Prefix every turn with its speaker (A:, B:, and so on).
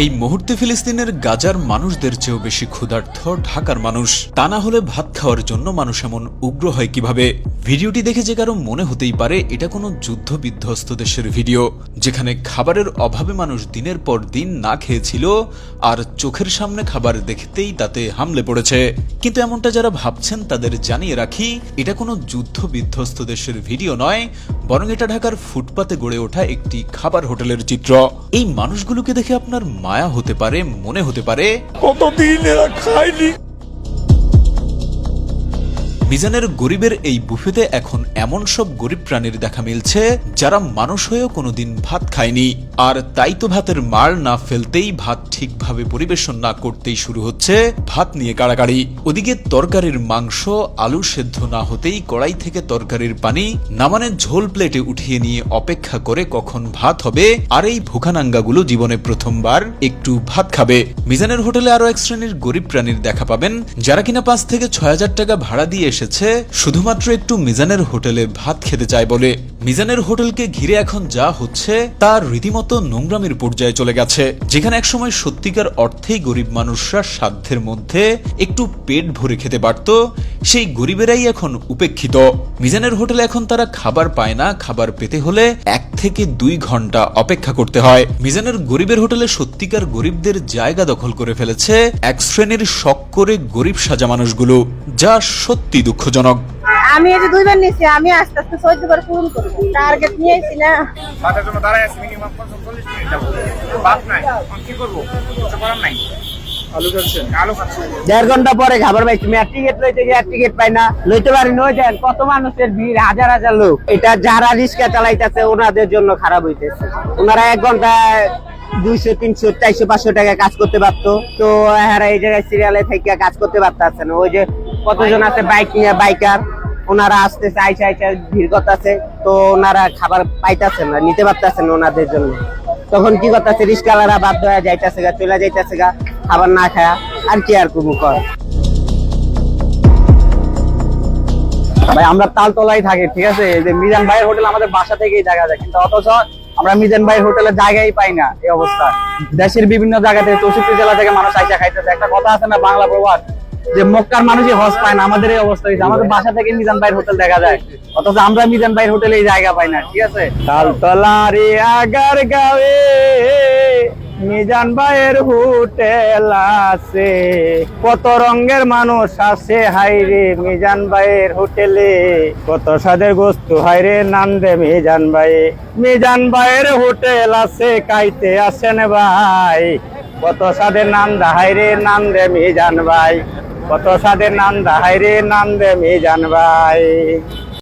A: এই মুহূর্তে ফিলিস্তিনের গাজার মানুষদের চেয়েও বেশি ক্ষুধার্ত ঢাকার মানুষ। তা না হলে ভাত খাওয়ার জন্য মানুষ এমন উগ্র হয় কিভাবে? ভিডিওটি দেখে যে কারো মনে হতেই পারে এটা কোনো যুদ্ধ বিধ্বস্ত দেশের ভিডিও, যেখানে খাবারের অভাবে মানুষ দিনের পর দিন না খেয়েছিল আর চোখের সামনে খাবার দেখতেই তাতে হামলে পড়েছে। কিন্তু এমনটা যারা ভাবছেন তাদের জানিয়ে রাখি, এটা কোনো যুদ্ধ বিধ্বস্ত দেশের ভিডিও নয়, বরং এটা ঢাকার ফুটপাতে গড়ে ওঠা একটি খাবার হোটেলের চিত্র। এই মানুষগুলোকে দেখে আপনার মায়া হতে পারে, মনে হতে পারে
B: কতদিন এরা খায়নি।
A: মিজানের গরিবের এই বুফেতে এখন এমন সব গরিব প্রাণীর দেখা মিলছে যারা মানুষ হয়েও কোনোদিন ভাত খায়নি। আর তাই তো ভাতের মার না ফেলতেই, ভাত ঠিকভাবে পরিবেশন না করতেই শুরু হচ্ছে ভাত নিয়ে কাড়াকাড়ি। ওদিকে তরকারির মাংস আলু সেদ্ধ না হতেই কড়াই থেকে তরকারির পানি নামানের ঝোল প্লেটে উঠিয়ে নিয়ে অপেক্ষা করে কখন ভাত হবে। আর এই ভুখানাঙ্গাগুলো জীবনে প্রথমবার একটু ভাত খাবে। মিজানের হোটেলে আরো এক শ্রেণীর গরিব প্রাণীর দেখা পাবেন যারা কিনা ৫ থেকে ৬,০০০ টাকা ভাড়া দিয়ে এসেছে শুধুমাত্র একটু মিজানের হোটেলে ভাত খেতে চায় বলে। মিজানের হোটেলকে ঘিরে এখন যা হচ্ছে তার রীতিমতো নোংরামির পর্যায়ে চলে গেছে, যেখানে একসময় সত্যিকার অর্থেই গরিব মানুষরা সাধ্যের মধ্যে একটু পেট ভরে খেতে পারত, সেই গরিবেরাই এখন উপেক্ষিত। মিজানের হোটেলে এখন তারা খাবার পায় না, খাবার পেতে হলে ১ থেকে ২ ঘন্টা অপেক্ষা করতে হয়। মিজানের গরিবের হোটেলে সত্যিকার গরিবদের জায়গা দখল করে ফেলেছে এক শ্রেণীর শখ করে গরিব সাজা মানুষগুলো, যা সত্যি দুঃখজনক।
C: আমি এই যে 2 বার নিয়েছি, আমি আস্তে আস্তে 14 বার পূরণ করব। টার্গেট নিয়েছি না,
B: ভাতের জন্য দাঁড়ায় আছি মিনিমাম 40 মিনিট যাবো। ভাত নাই, এখন কি করবো? কিছু করার নাই। আলু খাচ্ছেন? আলু খাচ্ছি।
D: 1.5 ঘন্টা পরে খাবার পাইছি। আমি টিকিট লইতে গিয়ে টিকিট পাই না, লইতে পারি না। ওই দেন কত মানুষের ভিড়, হাজার হাজার লোক। এটা যারা রিক্সা চালাইতেছে ওনাদের জন্য খারাপ হইতেছে। ওনারা 1 ঘন্টায় 200, 300, 400, 500 টাকা কাজ করতে পারতো, তো এরা এই জায়গায় সিরিয়ালে থেকে কাজ করতে পারতেছে না। ওই যে কতজন আছে বাইক নিয়ে, বাইকার, ওনারা আসতেছে, আইসা ভিড় করতেছে, তো ওনারা খাবার পাইতেছে না, নিতে পারতেছে না ওনাদের জন্য। তখন কি করতেছে, রিক্সাওয়ালারা বাধ্য হয়ে যাইতেছে গা, চলে যাইতেছে গা খাবার না খায়া। আর কি আর করবো কর ভাই, আমরা তালতলায় থাকি, ঠিক আছে? যে মিজান ভাইয়ের হোটেল আমাদের বাসা থেকেই দেখা যায়, কিন্তু অথচ আমরা মিজান ভাইয়ের হোটেলের জায়গায় পাই না। এই অবস্থা দেশের বিভিন্ন জায়গা থেকে, 64 জেলা থেকে মানুষ আইসা খাইতেছে। একটা কথা আছে না, বাংলা প্রবাদ, যে মক্কার মানুষই হজ পায় না। আমাদের এই অবস্থা হয়েছে, আমাদের বাসা থেকে মিজান ভাইয়ের হোটেল দেখা যায়, অথচ আমরা মিজান ভাইয়ের হোটেলে এই জায়গা পাই না, ঠিক আছে? তালতলারে আগার গাঁয়ে মিজান ভাইয়ের হোটেল আছে, কত রঙের মানুষ আছে হাইরে মিজান ভাইয়ের হোটেলে, কত স্বাদের গোস্ত হাইরে নাম দে মিজান ভাই। মিজান ভাইয়ের হোটেল আছে, খাইতে আসেন ভাই, কত স্বাদের নাম দা হাইরে নাম দে মিজান ভাই, কত স্বাদের নাম দা হাইরে নাম দে মিজান ভাই।